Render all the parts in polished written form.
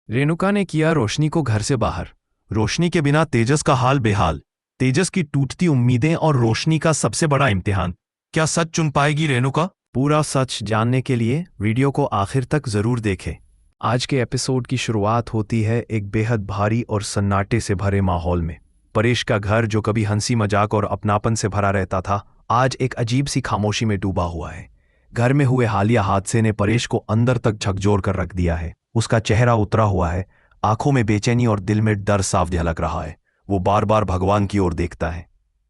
रेणुका ने किया रोशनी को घर से बाहर। रोशनी के बिना तेजस का हाल बेहाल। तेजस की टूटती उम्मीदें और रोशनी का सबसे बड़ा इम्तिहान। क्या सच चुन पाएगी रेणुका? पूरा सच जानने के लिए वीडियो को आखिर तक जरूर देखें। आज के एपिसोड की शुरुआत होती है एक बेहद भारी और सन्नाटे से भरे माहौल में। परेश का घर, जो कभी हंसी मजाक और अपनापन से भरा रहता था, आज एक अजीब सी खामोशी में डूबा हुआ है। घर में हुए हालिया हादसे ने परेश को अंदर तक झकझोर कर रख दिया है। उसका चेहरा उतरा हुआ है, आंखों में बेचैनी और दिल में डर साफ झलक रहा है। वो बार बार भगवान की ओर देखता है,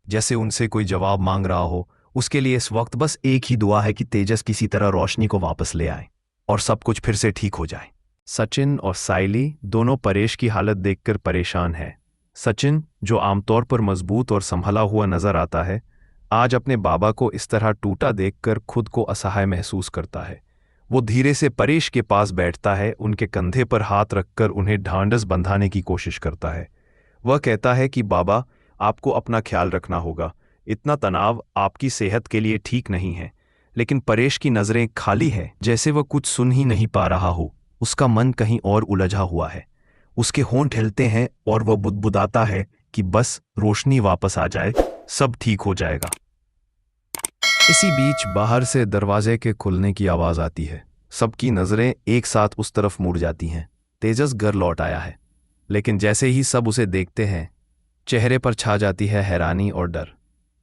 जैसे उनसे कोई जवाब मांग रहा हो। उसके लिए इस वक्त बस एक ही दुआ है कि तेजस किसी तरह रोशनी को वापस ले आए और सब कुछ फिर से ठीक हो जाए। सचिन और साइली दोनों परेश की हालत देखकर परेशान है। सचिन, जो आमतौर पर मजबूत और संभला हुआ नजर आता है, आज अपने बाबा को इस तरह टूटा देखकर खुद को असहाय महसूस करता है। वो धीरे से परेश के पास बैठता है, उनके कंधे पर हाथ रखकर उन्हें ढांढस बंधाने की कोशिश करता है। वह कहता है कि बाबा, आपको अपना ख्याल रखना होगा। इतना तनाव आपकी सेहत के लिए ठीक नहीं है। लेकिन परेश की नजरें खाली है, जैसे वह कुछ सुन ही नहीं पा रहा हो। उसका मन कहीं और उलझा हुआ है। उसके होंठ हिलते हैं और वह बुदबुदाता है कि बस रोशनी वापस आ जाए, सब ठीक हो जाएगा। इसी बीच बाहर से दरवाजे के खुलने की आवाज आती है। सबकी नजरें एक साथ उस तरफ मुड़ जाती हैं। तेजस घर लौट आया है, लेकिन जैसे ही सब उसे देखते हैं, चेहरे पर छा जाती है हैरानी और डर।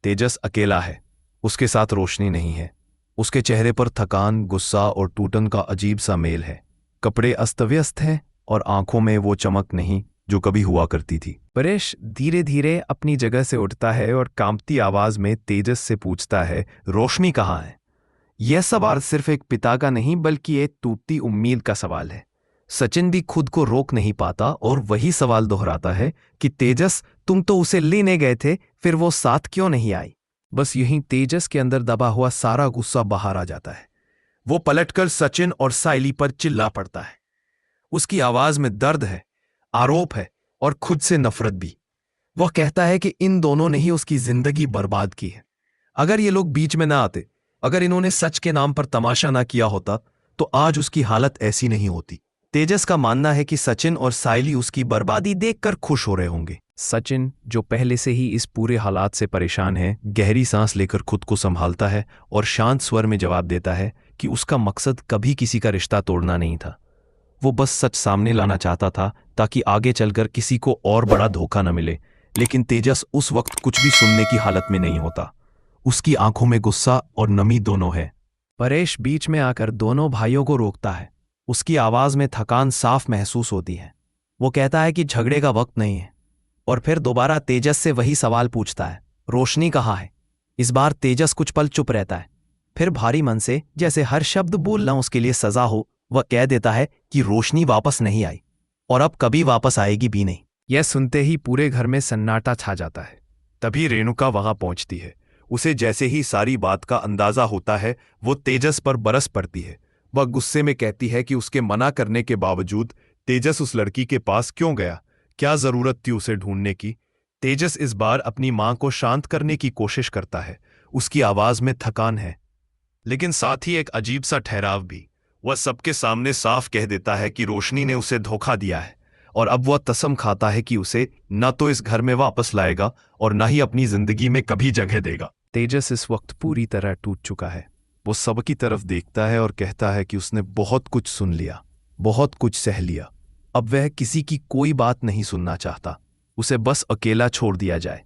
तेजस अकेला है, उसके साथ रोशनी नहीं है। उसके चेहरे पर थकान, गुस्सा और टूटन का अजीब सा मेल है। कपड़े अस्त व्यस्त हैं और आंखों में वो चमक नहीं जो कभी हुआ करती थी। परेश धीरे धीरे अपनी जगह से उठता है और कांपती आवाज में तेजस से पूछता है, रोशनी कहाँ है? यह सवाल सिर्फ एक पिता का नहीं, बल्कि एक टूटती उम्मीद का सवाल है। सचिन भी खुद को रोक नहीं पाता और वही सवाल दोहराता है कि तेजस, तुम तो उसे लेने गए थे, फिर वो साथ क्यों नहीं आई? बस यहीं तेजस के अंदर दबा हुआ सारा गुस्सा बाहर आ जाता है। वो पलटकर सचिन और साइली पर चिल्ला पड़ता है। उसकी आवाज में दर्द है, आरोप है और खुद से नफरत भी। वह कहता है कि इन दोनों ने ही उसकी जिंदगी बर्बाद की है। अगर ये लोग बीच में ना आते, अगर इन्होंने सच के नाम पर तमाशा ना किया होता, तो आज उसकी हालत ऐसी नहीं होती। तेजस का मानना है कि सचिन और साइली उसकी बर्बादी देखकर खुश हो रहे होंगे। सचिन, जो पहले से ही इस पूरे हालात से परेशान है, गहरी सांस लेकर खुद को संभालता है और शांत स्वर में जवाब देता है कि उसका मकसद कभी किसी का रिश्ता तोड़ना नहीं था। वो बस सच सामने लाना चाहता था, ताकि आगे चलकर किसी को और बड़ा धोखा न मिले। लेकिन तेजस उस वक्त कुछ भी सुनने की हालत में नहीं होता। उसकी आंखों में गुस्सा और नमी दोनों है। परेश बीच में आकर दोनों भाइयों को रोकता है। उसकी आवाज में थकान साफ महसूस होती है। वो कहता है कि झगड़े का वक्त नहीं है, और फिर दोबारा तेजस से वही सवाल पूछता है, रोशनी कहाँ है? इस बार तेजस कुछ पल चुप रहता है, फिर भारी मन से, जैसे हर शब्द बोलना उसके लिए सजा हो, वह कह देता है कि रोशनी वापस नहीं आई और अब कभी वापस आएगी भी नहीं। यह सुनते ही पूरे घर में सन्नाटा छा जाता है। तभी रेणुका वहां पहुंचती है। उसे जैसे ही सारी बात का अंदाजा होता है, वो तेजस पर बरस पड़ती है। वह गुस्से में कहती है कि उसके मना करने के बावजूद तेजस उस लड़की के पास क्यों गया? क्या जरूरत थी उसे ढूंढने की? तेजस इस बार अपनी मां को शांत करने की कोशिश करता है। उसकी आवाज में थकान है, लेकिन साथ ही एक अजीब सा ठहराव भी। वह सबके सामने साफ कह देता है कि रोशनी ने उसे धोखा दिया है, और अब वह कसम खाता है कि उसे न तो इस घर में वापस लाएगा और न ही अपनी जिंदगी में कभी जगह देगा। तेजस इस वक्त पूरी तरह टूट चुका है। वो सबकी तरफ देखता है और कहता है कि उसने बहुत कुछ सुन लिया, बहुत कुछ सह लिया। अब वह किसी की कोई बात नहीं सुनना चाहता। उसे बस अकेला छोड़ दिया जाए।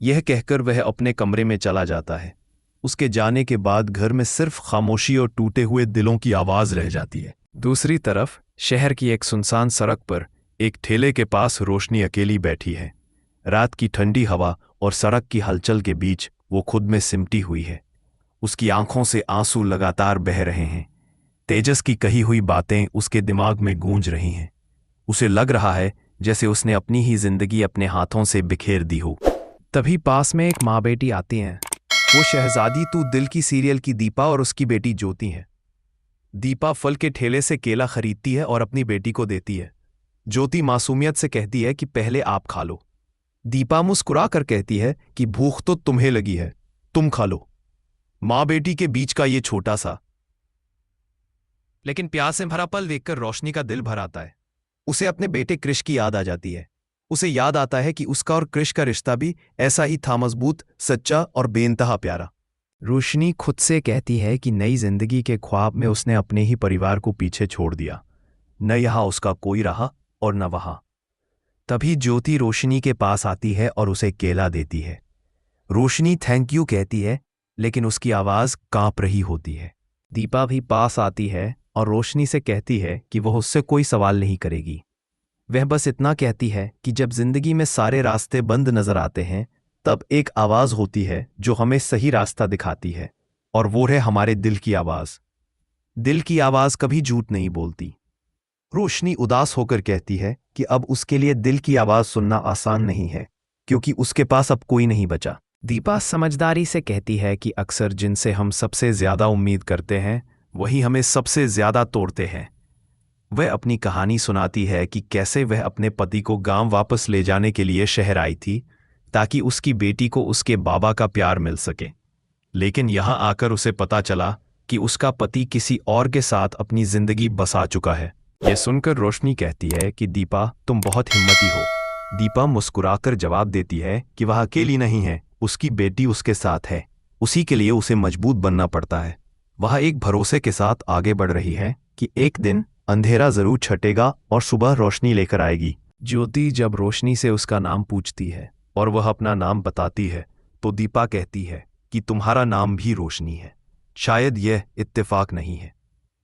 यह कहकर वह अपने कमरे में चला जाता है। उसके जाने के बाद घर में सिर्फ खामोशी और टूटे हुए दिलों की आवाज रह जाती है। दूसरी तरफ शहर की एक सुनसान सड़क पर एक ठेले के पास रोशनी अकेली बैठी है। रात की ठंडी हवा और सड़क की हलचल के बीच वो खुद में सिमटी हुई है। उसकी आंखों से आंसू लगातार बह रहे हैं। तेजस की कही हुई बातें उसके दिमाग में गूंज रही हैं। उसे लग रहा है जैसे उसने अपनी ही जिंदगी अपने हाथों से बिखेर दी हो। तभी पास में एक माँ बेटी आती हैं। वो शहजादी तू दिल की सीरियल की दीपा और उसकी बेटी ज्योति है। दीपा फल के ठेले से केला खरीदती है और अपनी बेटी को देती है। ज्योति मासूमियत से कहती है कि पहले आप खा लो। दीपा मुस्कुरा कर कहती है कि भूख तो तुम्हें लगी है, तुम खा लो। माँ बेटी के बीच का ये छोटा सा लेकिन प्यास से भरा पल देखकर रोशनी का दिल भर आता है। उसे अपने बेटे कृष की याद आ जाती है। उसे याद आता है कि उसका और कृष का रिश्ता भी ऐसा ही था, मजबूत, सच्चा और बेइंतहा प्यारा। रोशनी खुद से कहती है कि नई जिंदगी के ख्वाब में उसने अपने ही परिवार को पीछे छोड़ दिया। न यहाँ उसका कोई रहा और न वहां। तभी ज्योति रोशनी के पास आती है और उसे केला देती है। रोशनी थैंक यू कहती है, लेकिन उसकी आवाज कांप रही होती है। दीपा भी पास आती है और रोशनी से कहती है कि वह उससे कोई सवाल नहीं करेगी। वह बस इतना कहती है कि जब जिंदगी में सारे रास्ते बंद नजर आते हैं, तब एक आवाज होती है जो हमें सही रास्ता दिखाती है, और वो है हमारे दिल की आवाज। दिल की आवाज कभी झूठ नहीं बोलती। रोशनी उदास होकर कहती है कि अब उसके लिए दिल की आवाज सुनना आसान नहीं है, क्योंकि उसके पास अब कोई नहीं बचा। दीपा समझदारी से कहती है कि अक्सर जिनसे हम सबसे ज्यादा उम्मीद करते हैं, वही हमें सबसे ज्यादा तोड़ते हैं। वह अपनी कहानी सुनाती है कि कैसे वह अपने पति को गांव वापस ले जाने के लिए शहर आई थी, ताकि उसकी बेटी को उसके बाबा का प्यार मिल सके। लेकिन यहां आकर उसे पता चला कि उसका पति किसी और के साथ अपनी जिंदगी बसा चुका है। यह सुनकर रोशनी कहती है कि दीपा, तुम बहुत हिम्मती हो। दीपा मुस्कुराकर जवाब देती है कि वह अकेली नहीं है, उसकी बेटी उसके साथ है। उसी के लिए उसे मजबूत बनना पड़ता है। वह एक भरोसे के साथ आगे बढ़ रही है कि एक दिन अंधेरा जरूर छटेगा और सुबह रोशनी लेकर आएगी। ज्योति जब रोशनी से उसका नाम पूछती है और वह अपना नाम बताती है, तो दीपा कहती है कि तुम्हारा नाम भी रोशनी है। शायद यह इत्तेफाक नहीं है।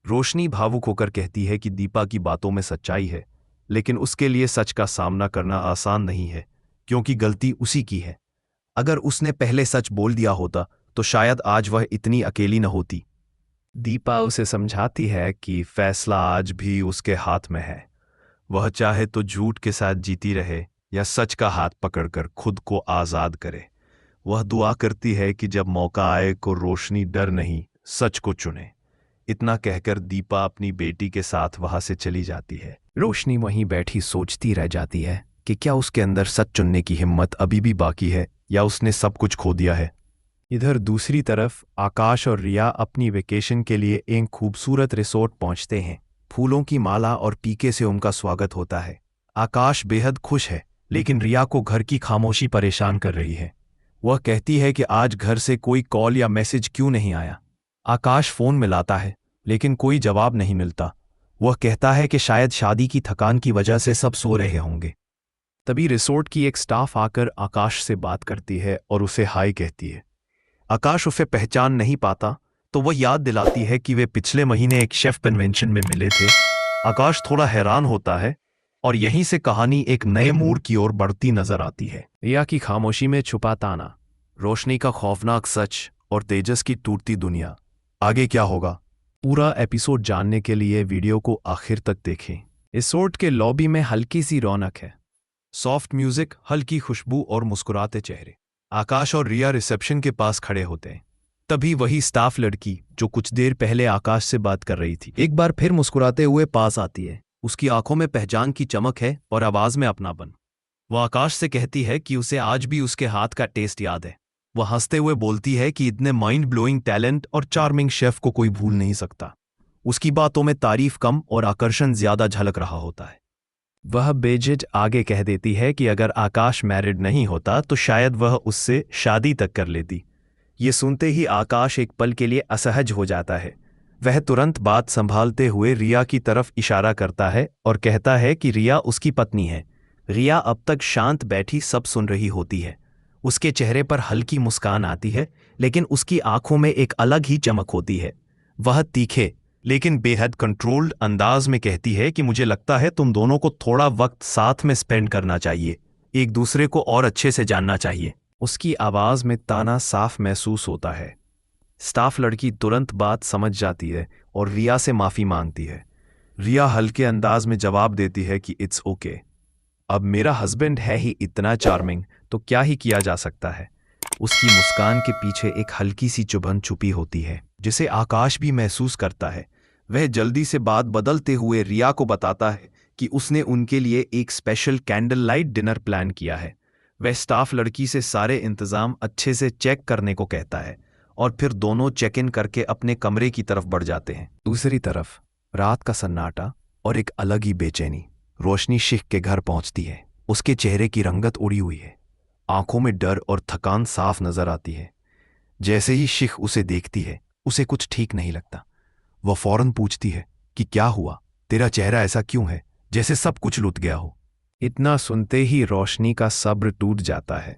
रोशनी भावुक होकर कहती है कि दीपा की बातों में सच्चाई है, लेकिन उसके लिए सच का सामना करना आसान नहीं है, क्योंकि गलती उसी की है। अगर उसने पहले सच बोल दिया होता तो शायद आज वह इतनी अकेली न होती। दीपा उसे समझाती है कि फैसला आज भी उसके हाथ में है। वह चाहे तो झूठ के साथ जीती रहे या सच का हाथ पकड़कर खुद को आजाद करे। वह दुआ करती है कि जब मौका आए को रोशनी डर नहीं, सच को चुने। इतना कहकर दीपा अपनी बेटी के साथ वहां से चली जाती है। रोशनी वहीं बैठी सोचती रह जाती है कि क्या उसके अंदर सच चुनने की हिम्मत अभी भी बाकी है, या उसने सब कुछ खो दिया है। इधर दूसरी तरफ आकाश और रिया अपनी वेकेशन के लिए एक खूबसूरत रिसोर्ट पहुंचते हैं। फूलों की माला और पीके से उनका स्वागत होता है। आकाश बेहद खुश है, लेकिन रिया को घर की खामोशी परेशान कर रही है। वह कहती है कि आज घर से कोई कॉल या मैसेज क्यों नहीं आया। आकाश फोन मिलाता है, लेकिन कोई जवाब नहीं मिलता। वह कहता है कि शायद शादी की थकान की वजह से सब सो रहे होंगे। तभी रिसोर्ट की एक स्टाफ आकर आकाश से बात करती है और उसे हाय कहती है। आकाश उसे पहचान नहीं पाता, तो वह याद दिलाती है कि वे पिछले महीने एक शेफ कन्वेंशन में मिले थे। आकाश थोड़ा हैरान होता है, और यहीं से कहानी एक नए मोड़ की ओर बढ़ती नजर आती है। रिया की खामोशी में छुपा ताना, रोशनी का खौफनाक सच और तेजस की टूटती दुनिया। आगे क्या होगा? पूरा एपिसोड जानने के लिए वीडियो को आखिर तक देखें। रिसोर्ट के लॉबी में हल्की सी रौनक है। सॉफ्ट म्यूजिक, हल्की खुशबू और मुस्कुराते चेहरे। आकाश और रिया रिसेप्शन के पास खड़े होते हैं। तभी वही स्टाफ लड़की जो कुछ देर पहले आकाश से बात कर रही थी, एक बार फिर मुस्कुराते हुए पास आती है। उसकी आंखों में पहचान की चमक है और आवाज में अपनापन। वह आकाश से कहती है कि उसे आज भी उसके हाथ का टेस्ट याद है। वह हंसते हुए बोलती है कि इतने माइंड ब्लोइंग टैलेंट और चार्मिंग शेफ को कोई भूल नहीं सकता। उसकी बातों में तारीफ कम और आकर्षण ज्यादा झलक रहा होता है। वह बेझिझक आगे कह देती है कि अगर आकाश मैरिड नहीं होता तो शायद वह उससे शादी तक कर लेती। ये सुनते ही आकाश एक पल के लिए असहज हो जाता है। वह तुरंत बात संभालते हुए रिया की तरफ इशारा करता है और कहता है कि रिया उसकी पत्नी है। रिया अब तक शांत बैठी सब सुन रही होती है। उसके चेहरे पर हल्की मुस्कान आती है, लेकिन उसकी आंखों में एक अलग ही चमक होती है। वह तीखे लेकिन बेहद कंट्रोल्ड अंदाज में कहती है कि मुझे लगता है तुम दोनों को थोड़ा वक्त साथ में स्पेंड करना चाहिए, एक दूसरे को और अच्छे से जानना चाहिए। उसकी आवाज में ताना साफ महसूस होता है। स्टाफ लड़की तुरंत बात समझ जाती है और रिया से माफी मांगती है। रिया हल्के अंदाज में जवाब देती है कि इट्स ओके। अब मेरा हस्बैंड है ही इतना चार्मिंग, तो क्या ही किया जा सकता है। उसकी मुस्कान के पीछे एक हल्की सी चुभन छुपी होती है, जिसे आकाश भी महसूस करता है। वह जल्दी से बात बदलते हुए रिया को बताता है कि उसने उनके लिए एक special candle light dinner plan किया है। वह स्टाफ लड़की से सारे इंतजाम अच्छे से चेक करने को कहता है और फिर दोनों चेक इन करके अपने कमरे की तरफ बढ़ जाते हैं। दूसरी तरफ रात का सन्नाटा और एक अलग ही बेचैनी। रोशनी शिख के घर पहुंचती है। उसके चेहरे की रंगत उड़ी हुई है, आंखों में डर और थकान साफ नजर आती है। जैसे ही शिख उसे देखती है, उसे कुछ ठीक नहीं लगता। वह फौरन पूछती है कि क्या हुआ, तेरा चेहरा ऐसा क्यों है, जैसे सब कुछ लुट गया हो। इतना सुनते ही रोशनी का सब्र टूट जाता है।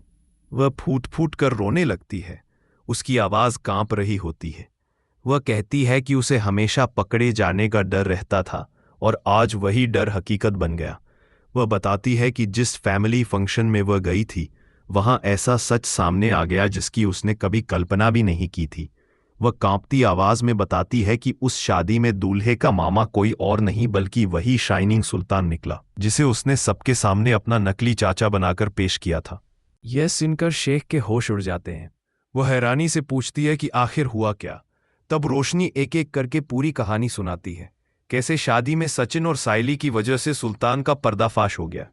वह फूट फूट कर रोने लगती है। उसकी आवाज कांप रही होती है। वह कहती है कि उसे हमेशा पकड़े जाने का डर रहता था और आज वही डर हकीकत बन गया। वह बताती है कि जिस फैमिली फंक्शन में वह गई थी, वहां ऐसा सच सामने आ गया जिसकी उसने कभी कल्पना भी नहीं की थी। वह कांपती आवाज में बताती है कि उस शादी में दूल्हे का मामा कोई और नहीं बल्कि वही शाइनिंग सुल्तान निकला, जिसे उसने सबके सामने अपना नकली चाचा बनाकर पेश किया था। यह सुनकर शेख के होश उड़ जाते हैं। वह हैरानी से पूछती है कि आखिर हुआ क्या। तब रोशनी एक एक करके पूरी कहानी सुनाती है। कैसे शादी में सचिन और साइली की वजह से सुल्तान का पर्दाफाश हो गया,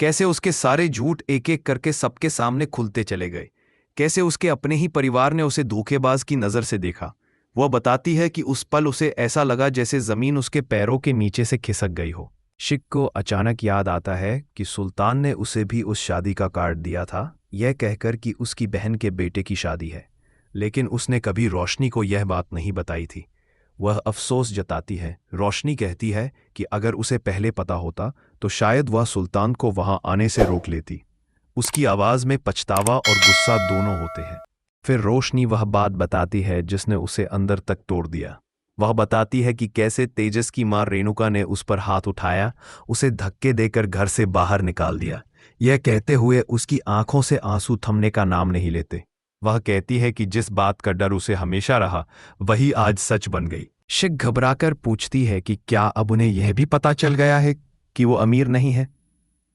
कैसे उसके सारे झूठ एक एक करके सबके सामने खुलते चले गए, कैसे उसके अपने ही परिवार ने उसे धोखेबाज की नजर से देखा। वह बताती है कि उस पल उसे ऐसा लगा जैसे जमीन उसके पैरों के नीचे से खिसक गई हो। शिख को अचानक याद आता है कि सुल्तान ने उसे भी उस शादी का कार्ड दिया था, यह कहकर कि उसकी बहन के बेटे की शादी है, लेकिन उसने कभी रोशनी को यह बात नहीं बताई थी। वह अफसोस जताती है। रोशनी कहती है कि अगर उसे पहले पता होता तो शायद वह सुल्तान को वहां आने से रोक लेती। उसकी आवाज में पछतावा और गुस्सा दोनों होते हैं। फिर रोशनी वह बात बताती है जिसने उसे अंदर तक तोड़ दिया। वह बताती है कि कैसे तेजस की मां रेणुका ने उस पर हाथ उठाया, उसे धक्के देकर घर से बाहर निकाल दिया। यह कहते हुए उसकी आंखों से आंसू थमने का नाम नहीं लेते। वह कहती है कि जिस बात का डर उसे हमेशा रहा, वही आज सच बन गई। शिख घबराकर पूछती है कि क्या अब उन्हें यह भी पता चल गया है कि वो अमीर नहीं है।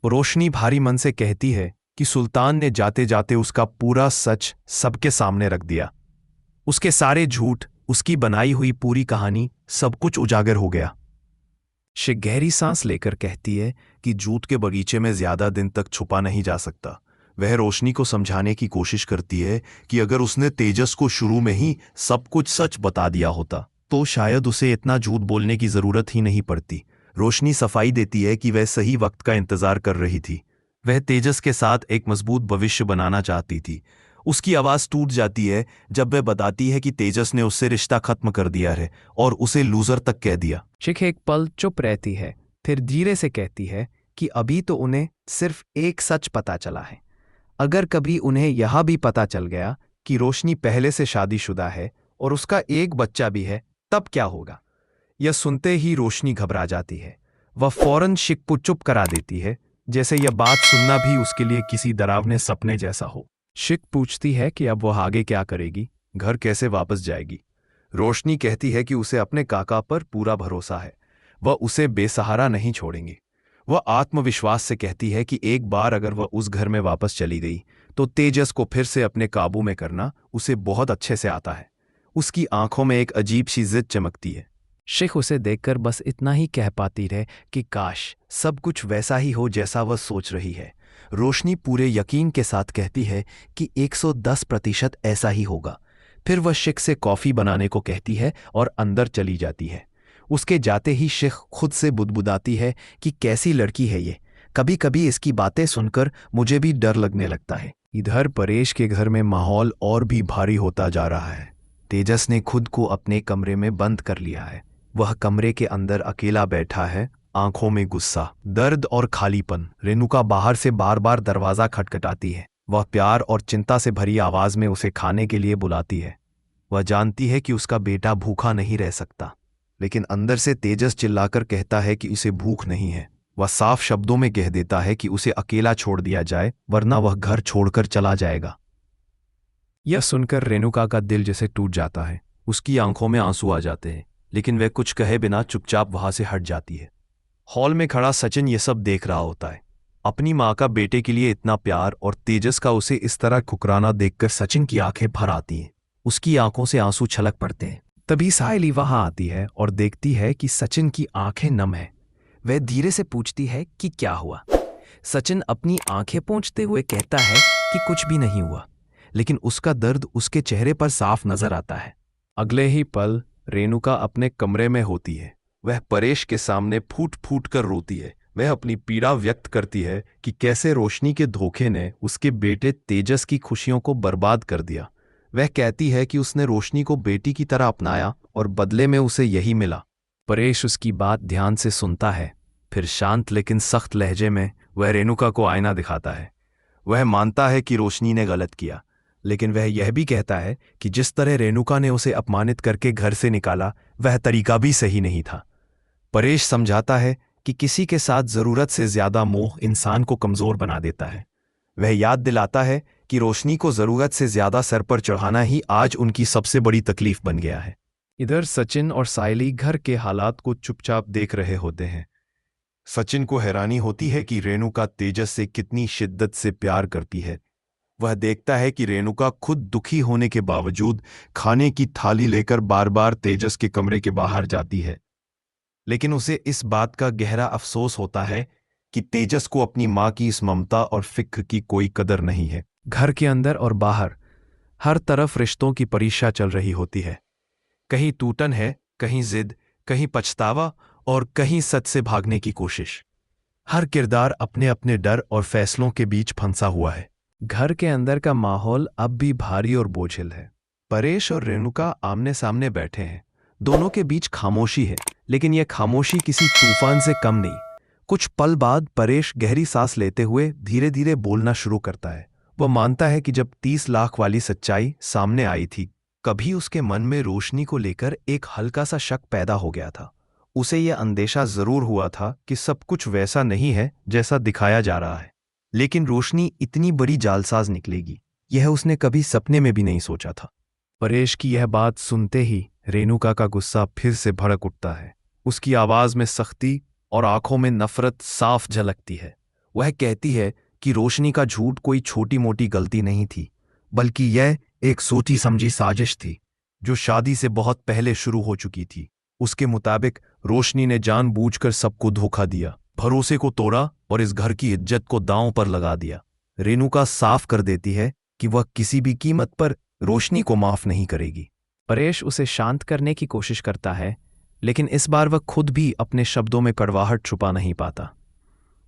रोशनी भारी मन से कहती है कि सुल्तान ने जाते जाते उसका पूरा सच सबके सामने रख दिया। उसके सारे झूठ, उसकी बनाई हुई पूरी कहानी, सब कुछ उजागर हो गया। शिख गहरी सांस लेकर कहती है कि झूठ के बगीचे में ज्यादा दिन तक छुपा नहीं जा सकता। वह रोशनी को समझाने की कोशिश करती है कि अगर उसने तेजस को शुरू में ही सब कुछ सच बता दिया होता तो शायद उसे इतना झूठ बोलने की जरूरत ही नहीं पड़ती। रोशनी सफाई देती है कि वह सही वक्त का इंतजार कर रही थी। वह तेजस के साथ एक मजबूत भविष्य बनाना चाहती थी। उसकी आवाज टूट जाती है जब वह बताती है कि तेजस ने उससे रिश्ता खत्म कर दिया है और उसे लूजर तक कह दिया। शिख एक पल चुप रहती है, फिर धीरे से कहती है कि अभी तो उन्हें सिर्फ एक सच पता चला है। अगर कभी उन्हें यह भी पता चल गया कि रोशनी पहले से शादीशुदा है और उसका एक बच्चा भी है, तब क्या होगा। यह सुनते ही रोशनी घबरा जाती है। वह फौरन शिख को चुप करा देती है, जैसे यह बात सुनना भी उसके लिए किसी डरावने सपने जैसा हो। शिख पूछती है कि अब वह आगे क्या करेगी, घर कैसे वापस जाएगी। रोशनी कहती है कि उसे अपने काका पर पूरा भरोसा है, वह उसे बेसहारा नहीं छोड़ेंगे। वह आत्मविश्वास से कहती है कि एक बार अगर वह उस घर में वापस चली गई तो तेजस को फिर से अपने काबू में करना उसे बहुत अच्छे से आता है। उसकी आंखों में एक अजीब सी जिद चमकती है। शिख उसे देखकर बस इतना ही कह पाती है कि काश सब कुछ वैसा ही हो जैसा वह सोच रही है। रोशनी पूरे यकीन के साथ कहती है कि 110% ऐसा ही होगा। फिर वह शिख से कॉफी बनाने को कहती है और अंदर चली जाती है। उसके जाते ही शिख खुद से बुदबुदाती है कि कैसी लड़की है ये, कभी कभी इसकी बातें सुनकर मुझे भी डर लगने लगता है। इधर परेश के घर में माहौल और भी भारी होता जा रहा है। तेजस ने खुद को अपने कमरे में बंद कर लिया है। वह कमरे के अंदर अकेला बैठा है, आंखों में गुस्सा, दर्द और खालीपन। रेणुका बाहर से बार बार दरवाजा खटखटाती है। वह प्यार और चिंता से भरी आवाज में उसे खाने के लिए बुलाती है। वह जानती है कि उसका बेटा भूखा नहीं रह सकता, लेकिन अंदर से तेजस चिल्लाकर कहता है कि उसे भूख नहीं है। वह साफ शब्दों में कह देता है कि उसे अकेला छोड़ दिया जाए, वरना वह घर छोड़कर चला जाएगा। यह सुनकर रेणुका का दिल जैसे टूट जाता है। उसकी आंखों में आंसू आ जाते हैं, लेकिन वह कुछ कहे बिना चुपचाप वहां से हट जाती है। हॉल में खड़ा सचिन ये सब देख रहा होता है। अपनी माँ का बेटे के लिए इतना प्यार और तेजस का उसे इस तरह ठुकराना देखकर सचिन की आंखें भर आती हैं। उसकी आंखों से आंसू छलक पड़ते हैं। तभी सायली वहां आती है और देखती है कि सचिन की आंखें नम है। वह धीरे से पूछती है कि क्या हुआ। सचिन अपनी आंखें पोंछते हुए कहता है कि कुछ भी नहीं हुआ, लेकिन उसका दर्द उसके चेहरे पर साफ नजर आता है। अगले ही पल रेणुका अपने कमरे में होती है। वह परेश के सामने फूट फूट कर रोती है। वह अपनी पीड़ा व्यक्त करती है कि कैसे रोशनी के धोखे ने उसके बेटे तेजस की खुशियों को बर्बाद कर दिया। वह कहती है कि उसने रोशनी को बेटी की तरह अपनाया और बदले में उसे यही मिला। परेश उसकी बात ध्यान से सुनता है, फिर शांत लेकिन सख्त लहजे में वह रेणुका को आईना दिखाता है। वह मानता है कि रोशनी ने गलत किया, लेकिन वह यह भी कहता है कि जिस तरह रेणुका ने उसे अपमानित करके घर से निकाला वह तरीका भी सही नहीं था। परेश समझाता है कि किसी के साथ जरूरत से ज्यादा मोह इंसान को कमजोर बना देता है। वह याद दिलाता है कि रोशनी को जरूरत से ज्यादा सर पर चढ़ाना ही आज उनकी सबसे बड़ी तकलीफ बन गया है। इधर सचिन और सायली घर के हालात को चुपचाप देख रहे होते हैं। सचिन को हैरानी होती है कि रेणुका तेजस से कितनी शिद्दत से प्यार करती है। वह देखता है कि रेणुका खुद दुखी होने के बावजूद खाने की थाली लेकर बार बार तेजस के कमरे के बाहर जाती है, लेकिन उसे इस बात का गहरा अफसोस होता है कि तेजस को अपनी मां की इस ममता और फिक्र की कोई कदर नहीं है। घर के अंदर और बाहर हर तरफ रिश्तों की परीक्षा चल रही होती है। कहीं टूटन है, कहीं जिद, कहीं पछतावा और कहीं सच से भागने की कोशिश। हर किरदार अपने अपने डर और फैसलों के बीच फंसा हुआ है। घर के अंदर का माहौल अब भी भारी और बोझिल है। परेश और रेणुका आमने सामने बैठे हैं। दोनों के बीच खामोशी है, लेकिन यह खामोशी किसी तूफान से कम नहीं। कुछ पल बाद परेश गहरी सांस लेते हुए धीरे धीरे बोलना शुरू करता है। वह मानता है कि जब 30 लाख वाली सच्चाई सामने आई थी, कभी उसके मन में रोशनी को लेकर एक हल्का सा शक पैदा हो गया था। उसे यह अंदेशा जरूर हुआ था कि सब कुछ वैसा नहीं है जैसा दिखाया जा रहा है, लेकिन रोशनी इतनी बड़ी जालसाज निकलेगी, यह उसने कभी सपने में भी नहीं सोचा था। परेश की यह बात सुनते ही रेणुका का गुस्सा फिर से भड़क उठता है। उसकी आवाज में सख्ती और आंखों में नफरत साफ झलकती है। वह कहती है कि रोशनी का झूठ कोई छोटी मोटी गलती नहीं थी, बल्कि यह एक सोची समझी साजिश थी जो शादी से बहुत पहले शुरू हो चुकी थी। उसके मुताबिक रोशनी ने जानबूझकर सबको धोखा दिया, भरोसे को तोड़ा और इस घर की इज्जत को दांव पर लगा दिया। रेणुका साफ कर देती है कि वह किसी भी कीमत पर रोशनी को माफ नहीं करेगी। परेश उसे शांत करने की कोशिश करता है, लेकिन इस बार वह खुद भी अपने शब्दों में कड़वाहट छुपा नहीं पाता।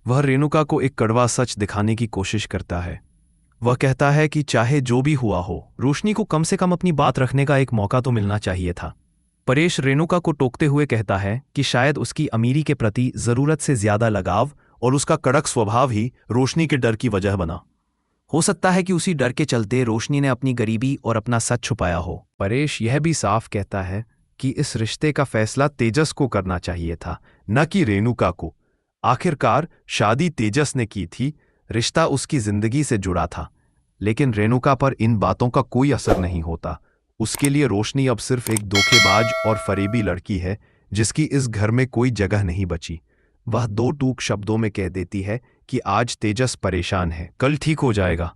वह रेणुका को एक कड़वा सच दिखाने की कोशिश करता है। वह कहता है कि चाहे जो भी हुआ हो, रोशनी को कम से कम अपनी बात रखने का एक मौका तो मिलना चाहिए था। परेश रेणुका को टोकते हुए कहता है कि शायद उसकी अमीरी के प्रति जरूरत से ज्यादा लगाव और उसका कड़क स्वभाव ही रोशनी के डर की वजह बना। हो सकता है कि उसी डर के चलते रोशनी ने अपनी गरीबी और अपना सच छुपाया हो। परेश यह भी साफ कहता है कि इस रिश्ते का फैसला तेजस को करना चाहिए था, न कि रेणुका को। आखिरकार शादी तेजस ने की थी, रिश्ता उसकी जिंदगी से जुड़ा था, लेकिन रेणुका पर इन बातों का कोई असर नहीं होता। उसके लिए रोशनी अब सिर्फ एक धोखेबाज और फरेबी लड़की है जिसकी इस घर में कोई जगह नहीं बची। वह दो टूक शब्दों में कह देती है कि आज तेजस परेशान है, कल ठीक हो जाएगा,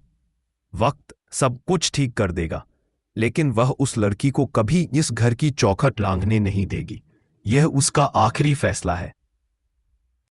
वक्त सब कुछ ठीक कर देगा, लेकिन वह उस लड़की को कभी इस घर की चौखट लांघने नहीं देगी। यह उसका आखिरी फैसला है।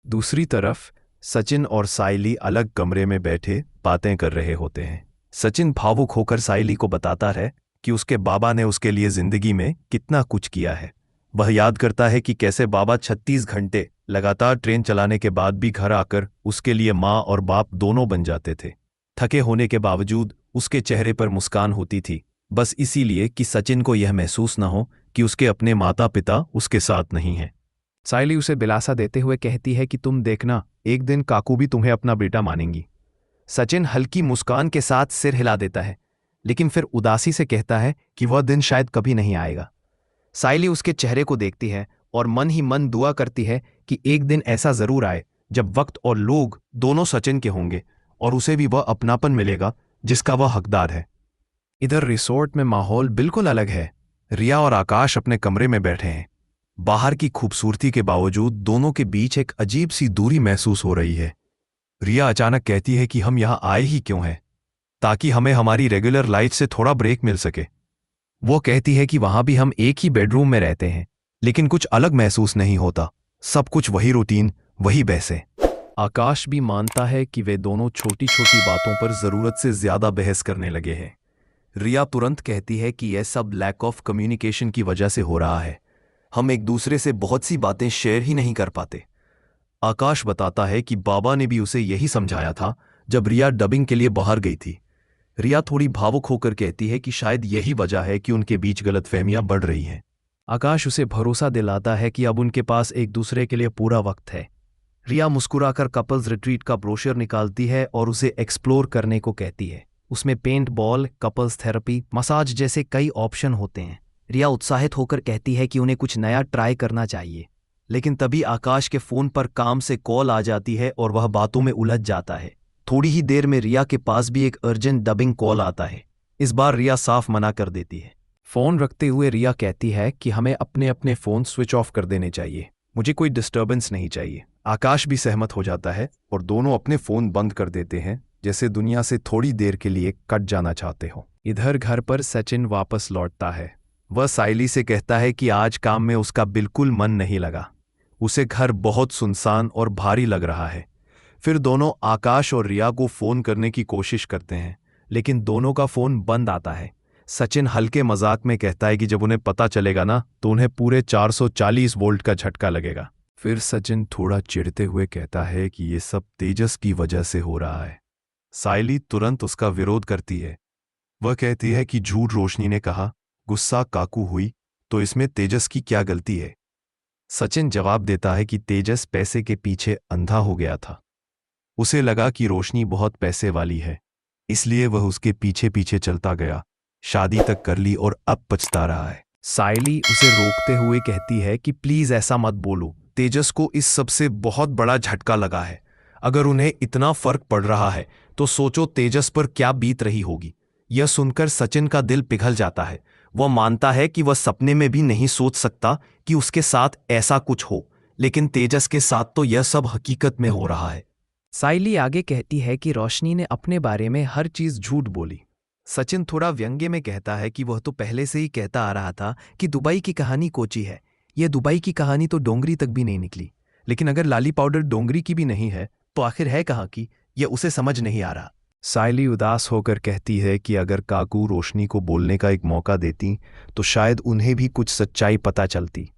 दूसरी तरफ सचिन और सायली अलग कमरे में बैठे बातें कर रहे होते हैं। सचिन भावुक होकर सायली को बताता है कि उसके बाबा ने उसके लिए जिंदगी में कितना कुछ किया है। वह याद करता है कि कैसे बाबा 36 घंटे लगातार ट्रेन चलाने के बाद भी घर आकर उसके लिए माँ और बाप दोनों बन जाते थे। थके होने के बावजूद उसके चेहरे पर मुस्कान होती थी, बस इसीलिए कि सचिन को यह महसूस न हो कि उसके अपने माता पिता उसके साथ नहीं हैं। सायली उसे दिलासा देते हुए कहती है कि तुम देखना, एक दिन काकू भी तुम्हें अपना बेटा मानेंगी। सचिन हल्की मुस्कान के साथ सिर हिला देता है, लेकिन फिर उदासी से कहता है कि वह दिन शायद कभी नहीं आएगा। सायली उसके चेहरे को देखती है और मन ही मन दुआ करती है कि एक दिन ऐसा जरूर आए जब वक्त और लोग दोनों सचिन के होंगे और उसे भी वह अपनापन मिलेगा जिसका वह हकदार है। इधर रिसोर्ट में माहौल बिल्कुल अलग है। रिया और आकाश अपने कमरे में बैठे हैं। बाहर की खूबसूरती के बावजूद दोनों के बीच एक अजीब सी दूरी महसूस हो रही है। रिया अचानक कहती है कि हम यहाँ आए ही क्यों हैं, ताकि हमें हमारी रेगुलर लाइफ से थोड़ा ब्रेक मिल सके। वो कहती है कि वहां भी हम एक ही बेडरूम में रहते हैं, लेकिन कुछ अलग महसूस नहीं होता, सब कुछ वही रूटीन, वही बहसें। आकाश भी मानता है कि वे दोनों छोटी छोटी बातों पर जरूरत से ज्यादा बहस करने लगे हैं। रिया तुरंत कहती है कि यह सब लैक ऑफ कम्युनिकेशन की वजह से हो रहा है। हम एक दूसरे से बहुत सी बातें शेयर ही नहीं कर पाते। आकाश बताता है कि बाबा ने भी उसे यही समझाया था जब रिया डबिंग के लिए बाहर गई थी। रिया थोड़ी भावुक होकर कहती है कि शायद यही वजह है कि उनके बीच गलतफहमियां बढ़ रही हैं। आकाश उसे भरोसा दिलाता है कि अब उनके पास एक दूसरे के लिए पूरा वक्त है। रिया मुस्कुराकर कपल्स रिट्रीट का ब्रोशर निकालती है और उसे एक्सप्लोर करने को कहती है। उसमें paintball, couples therapy, massage जैसे कई ऑप्शन होते हैं। रिया उत्साहित होकर कहती है कि उन्हें कुछ नया ट्राई करना चाहिए, लेकिन तभी आकाश के फोन पर काम से कॉल आ जाती है और वह बातों में उलझ जाता है। थोड़ी ही देर में रिया के पास भी एक अर्जेंट डबिंग कॉल आता है। इस बार रिया साफ मना कर देती है। फोन रखते हुए रिया कहती है कि हमें अपने अपने फोन स्विच ऑफ कर देने चाहिए, मुझे कोई डिस्टर्बेंस नहीं चाहिए। आकाश भी सहमत हो जाता है और दोनों अपने फोन बंद कर देते हैं, जैसे दुनिया से थोड़ी देर के लिए कट जाना चाहते हो। इधर घर पर सचिन वापस लौटता है। वह साइली से कहता है कि आज काम में उसका बिल्कुल मन नहीं लगा। उसे घर बहुत सुनसान और भारी लग रहा है। फिर दोनों आकाश और रिया को फोन करने की कोशिश करते हैं, लेकिन दोनों का फोन बंद आता है। सचिन हल्के मजाक में कहता है कि जब उन्हें पता चलेगा ना तो उन्हें पूरे 440 वोल्ट का झटका लगेगा। फिर सचिन थोड़ा चिढ़ते हुए कहता है कि ये सब तेजस की वजह से हो रहा है। साइली तुरंत उसका विरोध करती है। वह कहती है कि झूठ रोशनी ने कहा, गुस्सा काकू हुई, तो इसमें तेजस की क्या गलती है। सचिन जवाब देता है कि तेजस पैसे के पीछे अंधा हो गया था। उसे लगा कि रोशनी बहुत पैसे वाली है, इसलिए वह उसके पीछे पीछे चलता गया, शादी तक कर ली और अब पछता रहा है। साइली उसे रोकते हुए कहती है कि प्लीज ऐसा मत बोलो, तेजस को इस सबसे बहुत बड़ा झटका लगा है। अगर उन्हें इतना फर्क पड़ रहा है तो सोचो तेजस पर क्या बीत रही होगी। यह सुनकर सचिन का दिल पिघल जाता है। वह मानता है कि वह सपने में भी नहीं सोच सकता कि उसके साथ ऐसा कुछ हो, लेकिन तेजस के साथ तो यह सब हकीकत में हो रहा है। साइली आगे कहती है कि रोशनी ने अपने बारे में हर चीज झूठ बोली। सचिन थोड़ा व्यंग्य में कहता है कि वह तो पहले से ही कहता आ रहा था कि दुबई की कहानी कोची है। यह दुबई की कहानी तो डोंगरी तक भी नहीं निकली, लेकिन अगर लाली पाउडर डोंगरी की भी नहीं है तो आखिर है कहाँ की, यह उसे समझ नहीं आ रहा। साइली उदास होकर कहती है कि अगर काकू रोशनी को बोलने का एक मौका देती तो शायद उन्हें भी कुछ सच्चाई पता चलती,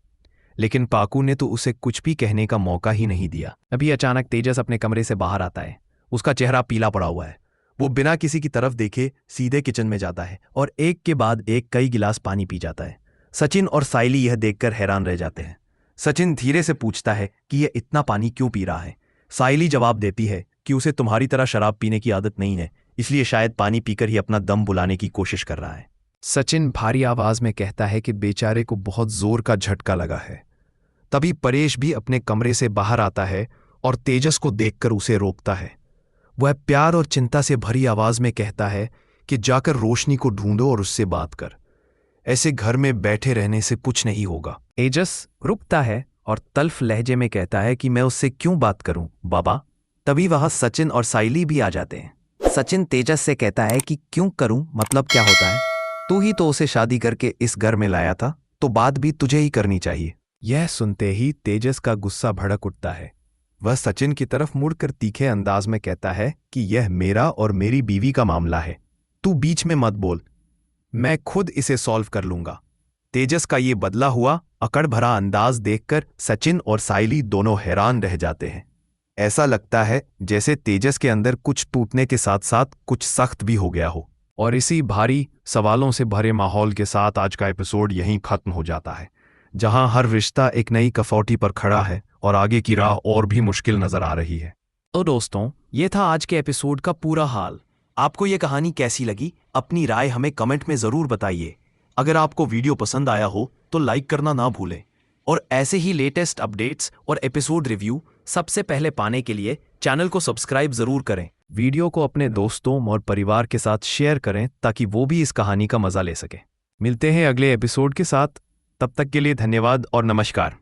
लेकिन पाकू ने तो उसे कुछ भी कहने का मौका ही नहीं दिया। अभी अचानक तेजस अपने कमरे से बाहर आता है। उसका चेहरा पीला पड़ा हुआ है। वो बिना किसी की तरफ देखे सीधे किचन में जाता है और एक के बाद एक कई गिलास पानी पी जाता है। सचिन और साइली यह देखकर हैरान रह जाते हैं। सचिन धीरे से पूछता है कि यह इतना पानी क्यों पी रहा है। साइली जवाब देती है कि उसे तुम्हारी तरह शराब पीने की आदत नहीं है, इसलिए शायद पानी पीकर ही अपना दम बुलाने की कोशिश कर रहा है। सचिन भारी आवाज में कहता है कि बेचारे को बहुत जोर का झटका लगा है। तभी परेश भी अपने कमरे से बाहर आता है और तेजस को देखकर उसे रोकता है। वह प्यार और चिंता से भरी आवाज में कहता है कि जाकर रोशनी को ढूंढो और उससे बात कर। ऐसे घर में बैठे रहने से कुछ नहीं होगा। तेजस रुकता है और तल्फ लहजे में कहता है कि मैं उससे क्यों बात करूं बाबा। तभी वहां सचिन और साइली भी आ जाते हैं। सचिन तेजस से कहता है कि क्यों करूं, मतलब क्या होता है? तू ही तो उसे शादी करके इस घर में लाया था, तो बात भी तुझे ही करनी चाहिए। यह सुनते ही तेजस का गुस्सा भड़क उठता है। वह सचिन की तरफ मुड़कर तीखे अंदाज में कहता है कि यह मेरा और मेरी बीवी का मामला है, तू बीच में मत बोल, मैं खुद इसे सॉल्व कर लूंगा। तेजस का ये बदला हुआ अकड़ भरा अंदाज देखकर सचिन और साइली दोनों हैरान रह जाते हैं। ऐसा लगता है जैसे तेजस के अंदर कुछ टूटने के साथ साथ कुछ सख्त भी हो गया हो। और इसी भारी सवालों से भरे माहौल के साथ आज का एपिसोड यहीं खत्म हो जाता है, जहां हर रिश्ता एक नई कसौटी पर खड़ा है और आगे की राह और भी मुश्किल नजर आ रही है। तो दोस्तों, ये था आज के एपिसोड का पूरा हाल। आपको ये कहानी कैसी लगी, अपनी राय हमें कमेंट में जरूर बताइए। अगर आपको वीडियो पसंद आया हो तो लाइक करना ना भूलें, और ऐसे ही लेटेस्ट अपडेट्स और एपिसोड रिव्यू सबसे पहले पाने के लिए चैनल को सब्सक्राइब जरूर करें। वीडियो को अपने दोस्तों और परिवार के साथ शेयर करें ताकि वो भी इस कहानी का मजा ले सके। मिलते हैं अगले एपिसोड के साथ, तब तक के लिए धन्यवाद और नमस्कार।